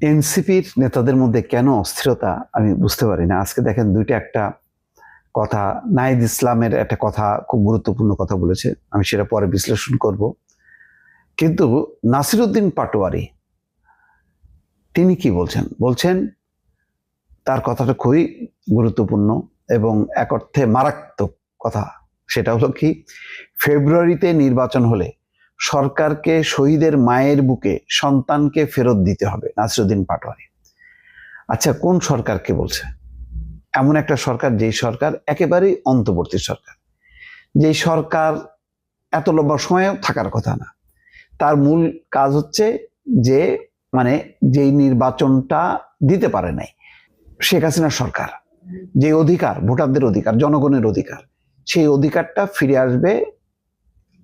এনসিপির নেতাদের মধ্যে কেন অস্থিরতা আমি বুঝতে পারি না। আজকে দেখেন একটা কথা, নাহিদ ইসলামের একটা কথা, খুব গুরুত্বপূর্ণ কথা বলেছে, আমি সেটা পরে বিশ্লেষণ করব। কিন্তু নাসিরউদ্দিন পাটোয়ারি তিনি কি বলছেন তার কথাটা খুবই গুরুত্বপূর্ণ এবং এক অর্থে মারাত্মক কথা। সেটা হলো কি, ফেব্রুয়ারিতে নির্বাচন হলে সরকারকে শহীদের মায়ের বুকে সন্তানকে ফেরত দিতে হবে, নাসিরউদ্দিন পাটোয়ারি। আচ্ছা, কোন সরকারকে বলছে? এমন একটা সরকার, যেই সরকার একেবারেই অন্তর্বর্তী সরকার, যেই সরকার এত লম্বা সময়েও থাকার কথা না। তার মূল কাজ হচ্ছে যে যেই নির্বাচনটা দিতে পারে নাই শেখ হাসিনার সরকার, যে অধিকার, ভোটারদের অধিকার, জনগণের অধিকার, সেই অধিকারটা ফিরে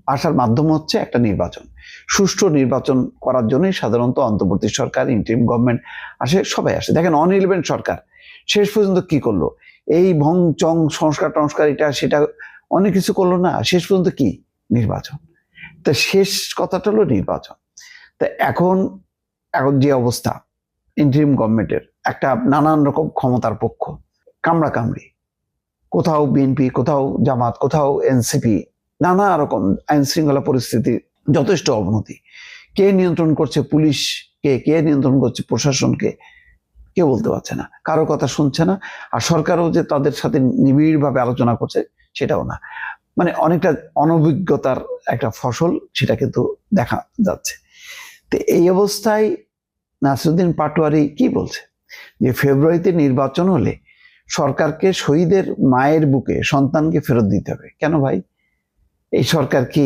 আসার মাধ্যম হচ্ছে একটা নির্বাচন। সুষ্ঠু নির্বাচন করার জন্যই সাধারণত অন্তর্বর্তী সরকার, ইন্টারিম গভর্নমেন্ট আসে, সবাই আসে। দেখেন, অন-ইলেভেন সরকার শেষ পর্যন্ত কি করলো? এই ভং চং সংস্কার টংস্কার এটা সেটা অনেক কিছু করলো না, শেষ পর্যন্ত কি? নির্বাচন। তা শেষ কথাটা হলো নির্বাচন। তা এখন যে অবস্থা ইন্টারিম গভর্নমেন্টের, একটা নানান রকম ক্ষমতার পক্ষ, কামড়া কামড়ি, কোথাও বিএনপি, কোথাও জামাত, কোথাও এনসিপি, নানা রকম আইন শৃঙ্খলা পরিস্থিতি যথেষ্ট অবনতি। কে নিয়ন্ত্রণ করছে পুলিশকে, কে নিয়ন্ত্রণ করছে প্রশাসনকে, কেউ বলতে পারছে না, কারো কথা শুনছে না। আর সরকারও যে তাদের সাথে নিবিড়ভাবে আলোচনা করছে সেটাও না। অনেকটা অনভিজ্ঞতার একটা ফসল, সেটা কিন্তু দেখা যাচ্ছে। তো এই অবস্থায় নাসিরউদ্দিন পাটোয়ারি কি বলছে? যে ফেব্রুয়ারিতে নির্বাচন হলে সরকারকে শহীদের মায়ের বুকে সন্তানকে ফেরত দিতে হবে। কেন ভাই? এই সরকার কি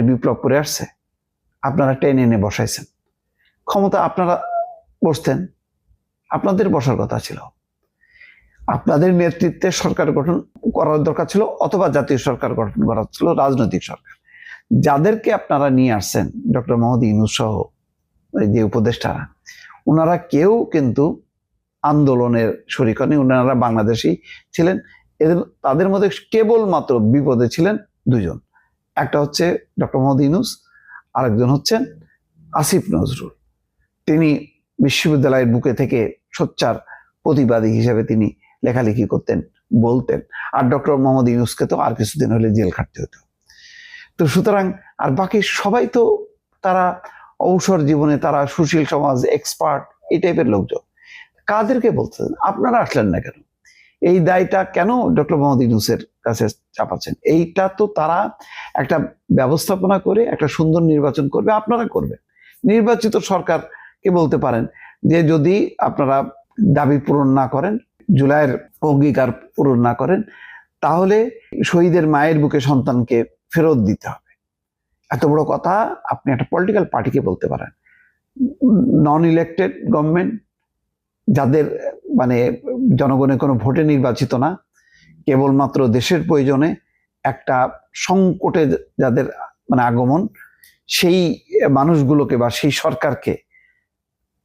বিপ্লব করে আসছে? আপনারা টেনে এনে বসাইছেন ক্ষমতা, আপনারা বসতেন, আপনাদের বসার কথা ছিল, আপনাদের নেতৃত্বে সরকার গঠন করার দরকার ছিল, অথবা জাতীয় সরকার গঠন করা ছিল, রাজনৈতিক সরকার। যাদেরকে আপনারা নিয়ে আসছেন, ডক্টর মোহাম্মদ ইউনূস সহ যে উপদেষ্টারা, ওনারা কেউ কিন্তু আন্দোলনের শরিক হননি, ওনারা বাংলাদেশি ছিলেন। তাদের মধ্যে কেবলমাত্র বিপদে ছিলেন দুজন, একটা হচ্ছে ডক্টর মোহাম্মদ ইউনূস, আরেকজন হচ্ছেন আসিফ নজরুল। তিনি বিশ্ববিদ্যালয়ের বুকে থেকে সোচ্চার প্রতিবাদী হিসেবে তিনি লেখালেখি করতেন, বলতেন। আর ডক্টর মোহাম্মদ ইউনূসকে তো আর কিছুদিন হলে জেল খাটতে হতো। তো সুতরাং আর বাকি সবাই তো তারা অবসর জীবনে, তারা সুশীল সমাজ, এক্সপার্ট, এই টাইপের লোকজন। কাদেরকে বলছেন? আপনারা আসলেন না কেন? এই দায়টা কেন ডক্টর মোহাম্মদ ইউনূসের কাছে চাপাচ্ছেন? এইটা তো তারা একটা ব্যবস্থাপনা করে একটা সুন্দর নির্বাচন করবে, আপনারা করবেন। নির্বাচিত সরকারকে বলতে পারেন যে যদি আপনারা দাবি পূরণ না করেন, জুলাইয়ের অঙ্গীকার পূরণ না করেন, তাহলে শহীদের মায়ের বুকে সন্তানকে ফেরত দিতে হবে। এত বড় কথা আপনি একটা পলিটিক্যাল পার্টিকে বলতে পারেন। নন ইলেক্টেড গভর্নমেন্ট, যাদের জনগণের কোনো ভোটে নির্বাচিত না, কেবলমাত্র দেশের প্রয়োজনে একটা সংকটে যাদের আগমন, সেই মানুষগুলোকে বা সেই সরকারকে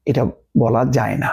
এটা বলা যায় না।